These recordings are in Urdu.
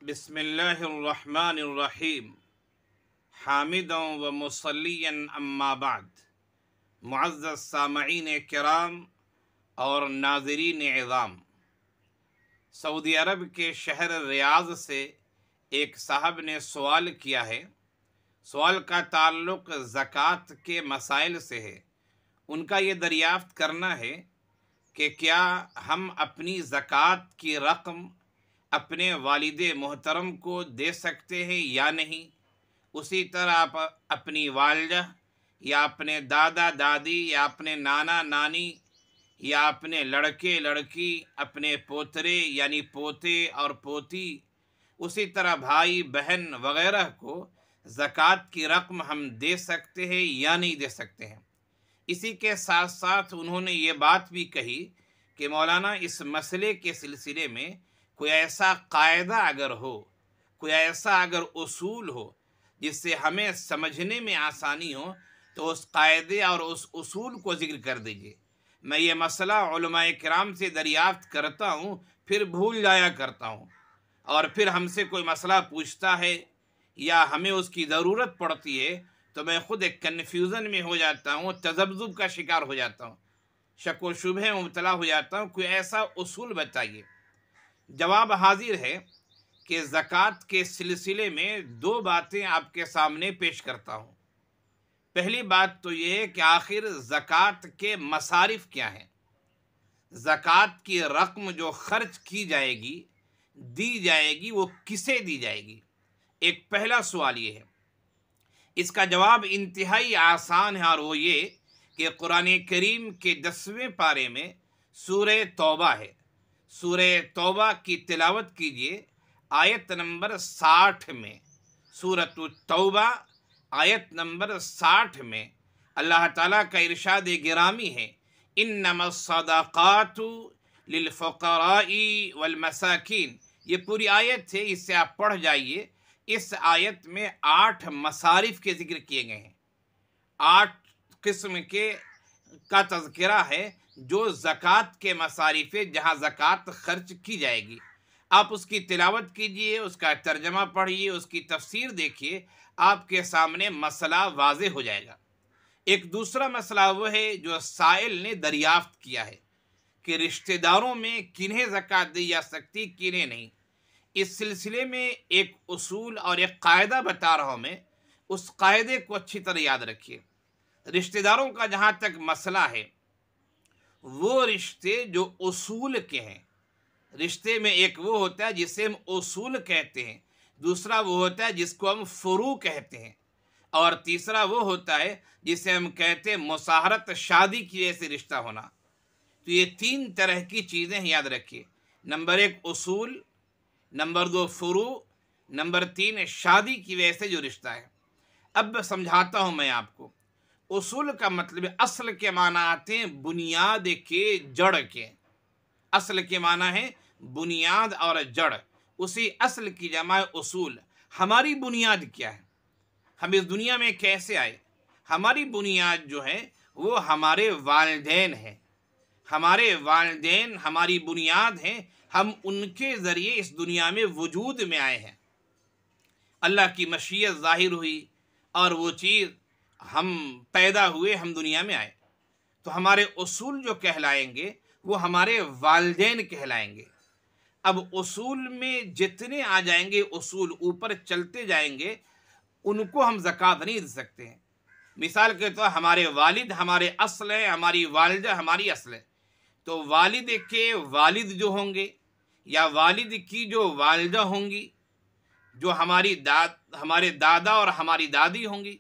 بسم اللہ الرحمن الرحیم حامدا و مصلیا اما بعد۔ معزز سامعین کرام اور ناظرین اعظام، سعودی عرب کے شہر ریاض سے ایک صاحب نے سوال کیا ہے۔ سوال کا تعلق زکوٰۃ کے مسائل سے ہے۔ ان کا یہ دریافت کرنا ہے کہ کیا ہم اپنی زکوٰۃ کی رقم اپنے والد محترم کو دے سکتے ہیں یا نہیں؟ اسی طرح آپ اپنی والدہ یا اپنے دادا دادی یا اپنے نانا نانی یا اپنے لڑکے لڑکی، اپنے پوترے یعنی پوتے اور پوتی، اسی طرح بھائی بہن وغیرہ کو زکوٰۃ کی رقم ہم دے سکتے ہیں یا نہیں دے سکتے ہیں؟ اسی کے ساتھ ساتھ انہوں نے یہ بات بھی کہی کہ مولانا اس مسئلے کے سلسلے میں کوئی ایسا قاعدہ اگر ہو، کوئی ایسا اگر اصول ہو جس سے ہمیں سمجھنے میں آسانی ہو تو اس قاعدے اور اس اصول کو ذکر کر دیجئے۔ میں یہ مسئلہ علماء کرام سے دریافت کرتا ہوں، پھر بھول جایا کرتا ہوں، اور پھر ہم سے کوئی مسئلہ پوچھتا ہے یا ہمیں اس کی ضرورت پڑتی ہے تو میں خود ایک کنفیوژن میں ہو جاتا ہوں، تذبذب کا شکار ہو جاتا ہوں، شک و شبہ میں مبتلا ہو جاتا ہوں۔ کوئی ایسا اصول بتائیے۔ جواب حاضر ہے کہ زکوٰۃ کے سلسلے میں دو باتیں آپ کے سامنے پیش کرتا ہوں۔ پہلی بات تو یہ ہے کہ آخر زکوٰۃ کے مصارف کیا ہیں؟ زکوٰۃ کی رقم جو خرچ کی جائے گی، دی جائے گی، وہ کسے دی جائے گی؟ ایک پہلا سوال یہ ہے۔ اس کا جواب انتہائی آسان ہے، اور وہ یہ کہ قرآن کریم کے 10ویں پارے میں سورہ توبہ ہے۔ سورہ توبہ کی تلاوت کیجئے، آیت نمبر 60 میں، سورۃ التوبہ آیت نمبر 60 میں اللہ تعالیٰ کا ارشاد گرامی ہے، انما الصدقات للفقراء والمساکین۔ یہ پوری آیت ہے، اس سے آپ پڑھ جائیے۔ اس آیت میں 8 مصارف کے ذکر کیے گئے ہیں، 8 قسم کا تذکرہ ہے جو زکوٰۃ کے مصارف ہے، جہاں زکوٰۃ خرچ کی جائے گی۔ آپ اس کی تلاوت کیجئے، اس کا ترجمہ پڑھیے، اس کی تفسیر دیکھیے، آپ کے سامنے مسئلہ واضح ہو جائے گا۔ ایک دوسرا مسئلہ وہ ہے جو سائل نے دریافت کیا ہے کہ رشتہ داروں میں کنہیں زکوٰۃ دی جا سکتی، کنہیں نہیں۔ اس سلسلے میں ایک اصول اور ایک قاعدہ بتا رہا ہوں میں، اس قاعدے کو اچھی طرح یاد رکھیے۔ رشتہ داروں کا جہاں تک مسئلہ ہے، وہ رشتے جو اصول کے ہیں، رشتے میں ایک وہ ہوتا ہے جسے ہم اصول کہتے ہیں، دوسرا وہ ہوتا ہے جس کو ہم فروع کہتے ہیں، اور تیسرا وہ ہوتا ہے جسے ہم کہتے ہیں مصاہرت، شادی کی وجہ سے رشتہ ہونا۔ تو یہ 3 طرح کی چیزیں یاد رکھیے۔ نمبر 1 اصول، نمبر 2 فروع، نمبر 3 شادی کی وجہ سے جو رشتہ ہے۔ اب سمجھاتا ہوں میں آپ کو۔ اصول کا مطلب اصل کے معنی آتے ہیں بنیاد کے، جڑ کے۔ اصل کے معنی ہے بنیاد اور جڑ، اسی اصل کی جمع اصول۔ ہماری بنیاد کیا ہے؟ ہم اس دنیا میں کیسے آئے؟ ہماری بنیاد جو ہے وہ ہمارے والدین ہیں۔ ہمارے والدین ہماری بنیاد ہیں، ہم ان کے ذریعے اس دنیا میں وجود میں آئے ہیں۔ اللہ کی مشیت ظاہر ہوئی اور وہ چیز ہم پیدا ہوئے، ہم دنیا میں آئے، تو ہمارے اصول جو کہلائیں گے وہ ہمارے والدین کہلائیں گے۔ اب اصول میں جتنے آ جائیں گے، اصول اوپر چلتے جائیں گے، ان کو ہم زکوٰۃ نہیں دے سکتے ہیں۔ مثال کے طور ہمارے والد ہمارے اصل ہیں، ہماری والدہ ہماری اصل ہے، تو والد کے والد جو ہوں گے یا والد کی جو والدہ ہوں گی، جو ہمارے دادا اور ہماری دادی ہوں گی،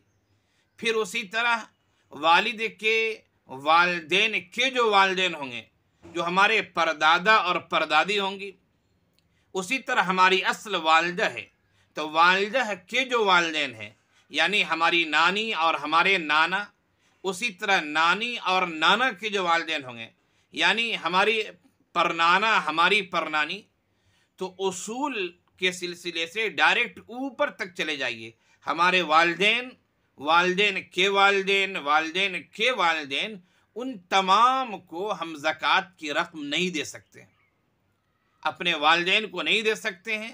پھر اسی طرح والد کے والدین کے جو والدین ہوں گے، جو ہمارے پردادا اور پردادی ہوں گی، اسی طرح ہماری اصل والدہ ہے، تو والدہ کے جو والدین ہیں یعنی ہماری نانی اور ہمارے نانا، اسی طرح نانی اور نانا کے جو والدین ہوں گے یعنی ہماری پرنانا ہماری پرنانی، تو اصول کے سلسلے سے ڈائریکٹ اوپر تک چلے جائیے۔ ہمارے والدین، والدین کے والدین، والدین کے والدین، ان تمام کو ہم زکوٰۃ کی رقم نہیں دے سکتے، اپنے والدین کو نہیں دے سکتے ہیں،